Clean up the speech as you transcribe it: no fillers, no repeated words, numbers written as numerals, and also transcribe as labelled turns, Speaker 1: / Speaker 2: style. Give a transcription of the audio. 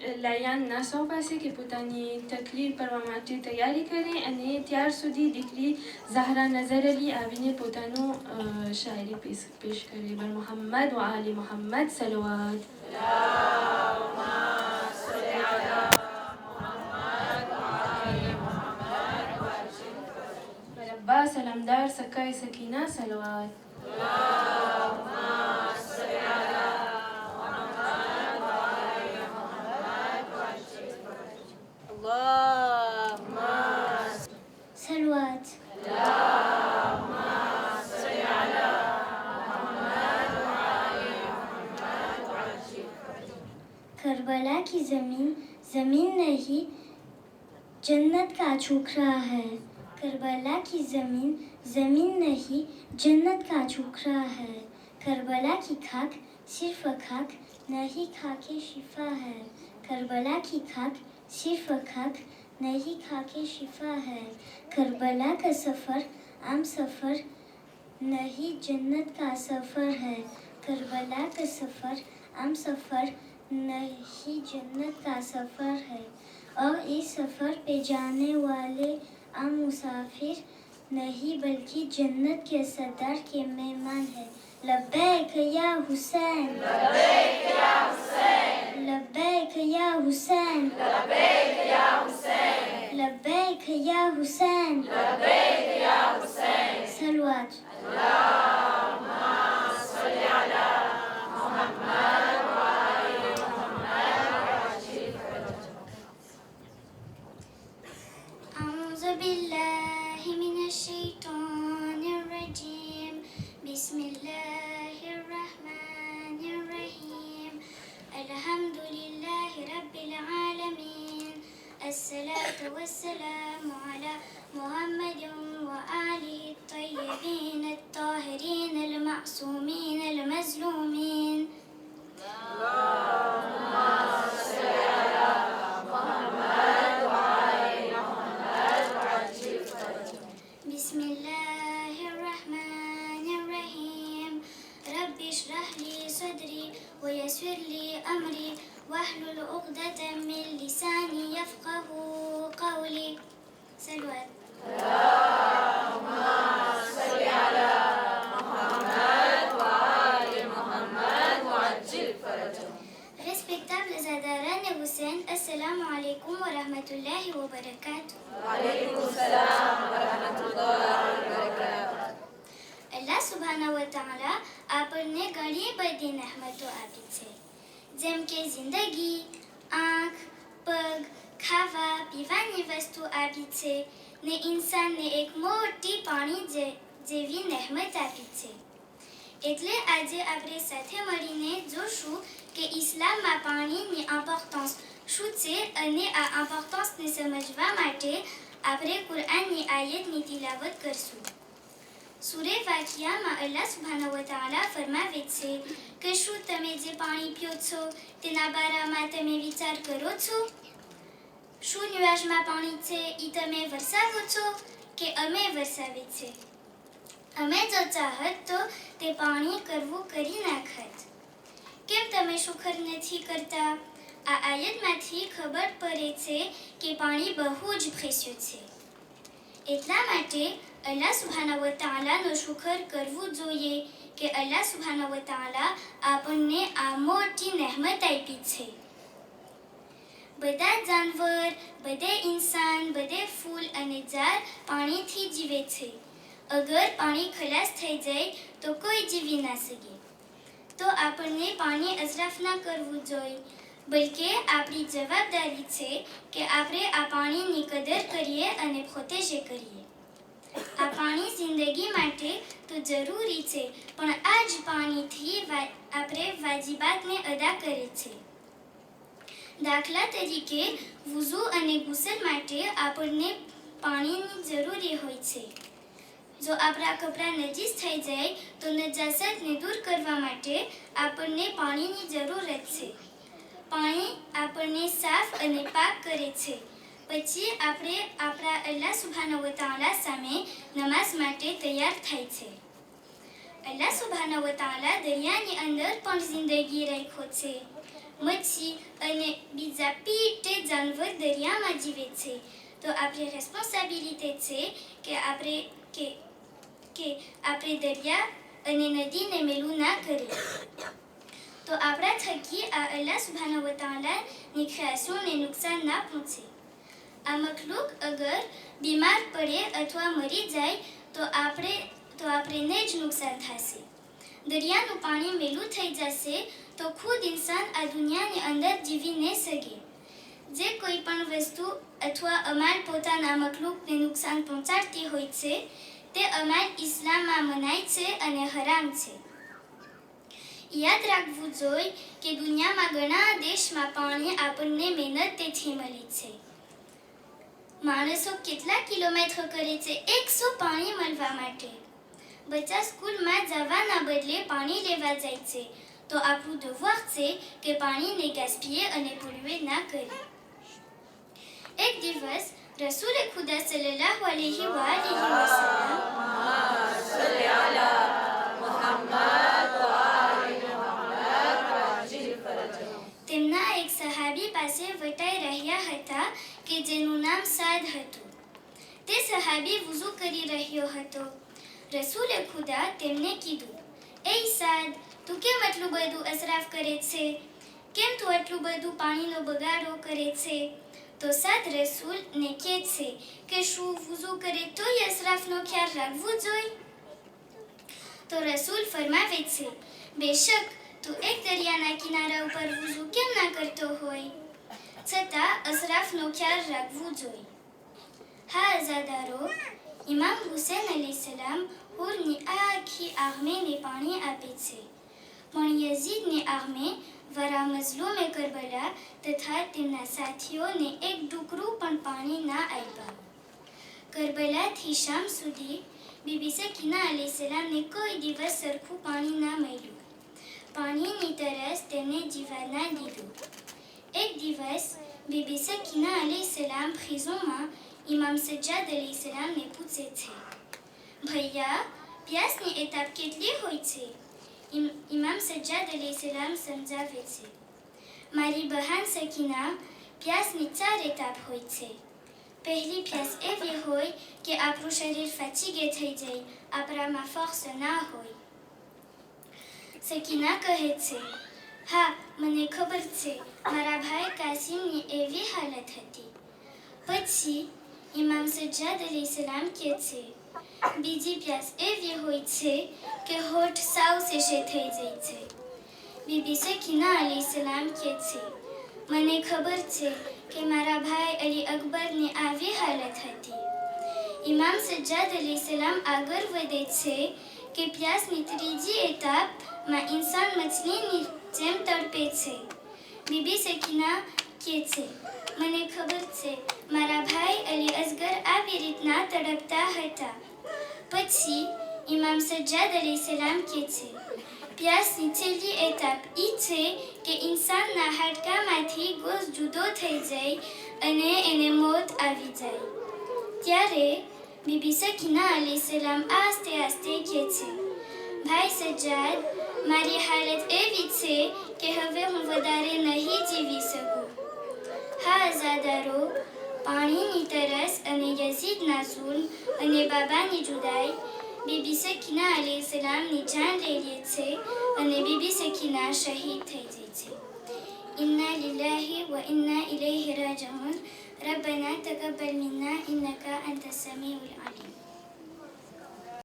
Speaker 1: લાયાન નાસવ પાસે કે પોતાની તકરીર કરવા માટે તૈયારી કરે અને ત્યાર સુધી દીકરી ઝહરા નઝર અલી આવીને પોતાનું શાયરી પેશ કરે. બર મોહમ્મદ વ આલી મોહમ્મદ સલવાત. बर अब्बा सलामदार सकाए सकीना सलवात.
Speaker 2: सलवात. करबला की जमीन नहीं जन्नत का छोकरा है. करबला की जमीन नहीं जन्नत का छोकरा है. करबला की खाक सिर्फ खाक नहीं खाके शिफा है. करबला की खाक सिर्फ खाक नहीं खाके शिफा है. करबला का सफ़र आम सफ़र नहीं जन्नत का सफ़र है. करबला का सफ़र आम सफ़र नहीं जन्नत का सफ़र है. और इस सफ़र पे जाने वाले आम मुसाफिर नहीं बल्कि जन्नत के सरदार के मेहमान है. लब्बैक या हुसैन, लब्बैक या हुसैन, लब्बैक या हुसैन, लब्बैक या हुसैन, लब्बैक या हुसैन, लब्बैक या Hussain. सलवात. الصلاة والسلام على محمد وآله الطيبين الطاهرين المعصومين المظلومين. بسم الله الرحمن الرحيم. رب اشرح لي صدري ويسر لي أمري واحلل عقدة من لساني يفقه قولي. سلوات. Respectables Adaran et Hussein, Assalamu alaikum wa rahmatullahi wa barakatuh. Allah subhanahu wa ta'ala આપણને ઘણી બધી નહેમતો આપી છે, જેમ કે જિંદગી, આંખ, પગ, ખાવા પીવાની વસ્તુ આપી છે ને ઇન્સાનને એક મોટી પાણી જેવી નહેમત આપી છે. એટલે આજે આપણે સાથે મળીને જોશું કે ઇસ્લામમાં પાણીની ઇમ્પોર્ટન્સ શું છે અને આ ઇમ્પોર્ટન્સને સમજવા માટે આપણે કુરઆનની આયતની તિલાવત કરશું. સૂરે વાકિયામાં અલ્લાહ સુબ્હાનહુ વ તઆલા ફરમાવે છે કે શું તમે જે પાણી પીઓ છો તેના બારામાં તમે વિચાર કરો છો? શું ન્યુઆજમાં પાણી છે એ તમે વરસાવો છો કે અમે વરસાવે છે? અમે જો ચાહત તો તે પાણી કરવું કરી નાખત. કેમ તમે શુક્ર નથી કરતા? આ આયતમાંથી ખબર પડે છે કે પાણી બહુ જ પ્રેશિયસ છે. એટલા માટે અલ્લાહ સુબ્હાનહુ વ તઆલાનો શુક્ર કરવું જોઈએ કે અલ્લાહ સુબ્હાનહુ વ તઆલા આપણને આ મોટી નહેમત આપી છે. બધા જાનવર, બધે ઇન્સાન, બધે ફૂલ અને ઝાડ પાણીથી જીવે છે. અગર પાણી ખલાસ થઈ જાય તો કોઈ જીવી ના શકે. તો આપણને પાણી અસરાફ ના કરવું જોઈએ, બલકે આપણી જવાબદારી છે કે આપણે આ પાણીની કદર કરીએ અને પ્રોટેજે કરીએ. આ પાણી જિંદગી માટે તો જરૂરી છે, પણ આ જ પાણીથી આપણે વાજિબાતને અદા કરે છે. દાખલા તરીકે વુઝુ અને ગુસલ માટે આપણને પાણીની જરૂરી હોય છે. જો આપણા કપડાં નજીસ થઈ જાય તો નજાસતને દૂર કરવા માટે આપણને પાણીની જરૂરત છે. પાણી આપણને સાફ અને પાક કરે છે. પછી આપણે આપણા અલ્લાહ સુબ્હાનહુ વ તઆલા સામે નમાઝ માટે તૈયાર થાય છે. અલ્લાહ સુબ્હાનહુ વ તઆલા દરિયાની અંદર પણ જિંદગી રાખ્યો છે. મચ્છી અને બીજા પીટે જાનવર દરિયામાં જીવે છે. તો આપણી રેસ્પોન્સિબિલિટી છે કે આપણે દરિયા અને નદીને મેલું ના કરીએ. તો આપણા થકી આ અલ્લાહ સુબ્હાનહુ વ તઆલાની ક્રિએશનને નુકસાન ના પહોંચે. આ મખલૂક અગર બીમાર પડે અથવા મરી જાય તો આપણને જ નુકસાન થશે. દરિયાનું પાણી મેલું થઈ જશે તો ખુદ ઇન્સાન આ દુનિયાની અંદર જીવી ન શકે. જે કોઈ પણ વસ્તુ અથવા અમાલ પોતાના મખલૂકને નુકસાન પહોંચાડતી હોય છે તે અમાલ ઇસ્લામમાં મનાય છે અને હરામ છે. યાદ રાખવું જોઈએ કે દુનિયામાં ઘણા દેશમાં પાણી આપણને મહેનતથી મળી છે. માણસો કેટલા કિલોમીટર કરે છે એકસો પાણી મળવા માટે. બચ્ચા સ્કૂલમાં જવાના બદલે પાણી લેવા જાય છે. તો આપણું devoir છે કે પાણીને gaspiller અને પોલ્યુએ ના કરીએ. એક દિવસ રસૂલે ખુદા સલ્લલ્લાહુ અલૈહિ વસલ્લમ તેમના એક સહાબી પાસે વટાઈ રહ્યા હતા કે જેનું નામ સાદ હતું. તે સહાબી વુઝુ કરી રહ્યો હતો. રસૂલે ખુદા તેમને કીધું, એ સાદ, તું કેમ આટલું બધું અસરાફ કરે છે? કેમ તું આટલું બધું પાણીનો બગાડો કરે છે? તો સાદ રસૂલને કહે છે કે શું વુઝુ કરે તોય અસરાફનો ખ્યાલ રાખવું જોઈએ? તો રસૂલ ફરમાવે છે, બેશક તું એક દરિયાના કિનારા ઉપર વુઝુ કેમ ના કરતો હોય, છતાં અસરાફનો ખ્યાલ રાખવું જોઈએ. હા અઝાદારો, ઇમામ હુસૈન અલૈહિસ્સલામ હુરની આખી આર્મીને પાણી આપે છે. પણ યઝીદની આર્મી વરા મઝલૂમે કરબલા તથા તેમના સાથીઓને એક ડૂકરું પણ પાણી ના આપ્યા. કરબલાથી શામ સુધી બીબી સકીના અલૈહિસ્સલામને કોઈ દિવસ સરખું પાણી ના મળ્યું. પાણીની તરસ તેમને જીવવા ના દીધું. એક દિવસ બીબી સકીના અલૈહિસ્સલામ ખીઝોમાં ઇમામ સજ્જાદ અલૈહિસ્સલામને પૂછે છે, ભૈયા, પ્યાસની એતાપ કેટલી હોય છે? ઇમામ સજ્જાદ અલૈહિસ્સલામ સમજાવે છે, મારી બહેન સકીના, પ્યાસની 4 એતાપ હોય છે. પહેલી પ્યાસ એવી હોય કે આપણું શરીર ફચીગે થઈ જાય, આપણામાં ફર્સ ના હોય. સકીના કહે છે, હા મને ખબર છે, મારા ભાઈ કાસિમની એવી હાલત હતી. પછી ઇમામ સજ્જાદ અલૈહિસ્સલામ કહે છે, બીજી પ્યાસ એવી હોય છે કે હોઠ સાવ શેષે થઈ જાય છે. બીબી સકીના અલૈહિસ્સલામ કહે છે, મને ખબર છે કે મારા ભાઈ અલી અકબરની આવી હાલત હતી. ઇમામ સજ્જાદ અલૈહિસ્સલામ આગળ વધે છે કે પ્યાસની ત્રીજી એતાપમાં ઇન્સાન મછલીની જેમ તડપે છે. બીબી સકીના કહે છે, મને ખબર છે, મારા ભાઈ અલી અસગર આવી રીતના તડપતા હતા. પછી ઇમામ સજ્જાદ અલૈહિસ્સલામ કહે છે, પ્યાસની છેલ્લી એતાપ એ છે કે ઇન્સાનના હાડકામાંથી ગોશ જુદો થઈ જાય અને એને મોત આવી જાય. ત્યારે બીબી સકીના અલૈહિસ્સલામ આસ્તે આસ્તે કહે છે, ભાઈ સજ્જાદ, મારી હાલત એવી છે કે હવે હું વધારે નહીં જીવી શકું. હા અઝાદારો, પાણીની તરસ અને યઝીદના ઝુલ્મ અને બાબાની જુદાઈ બીબી સકીના અલૈહિસ્સલામની જાન લઈ લે છે અને બીબી સકીના શહીદ થઈ જાય છે. ઇન્ના લિલ્લાહી વ ઇન્ના ઇલૈહિ રાજિઉન. રબ્બના તકબ્બલ મિન્ના ઇન્નકા અંતસ સમીઉલ અલીમ.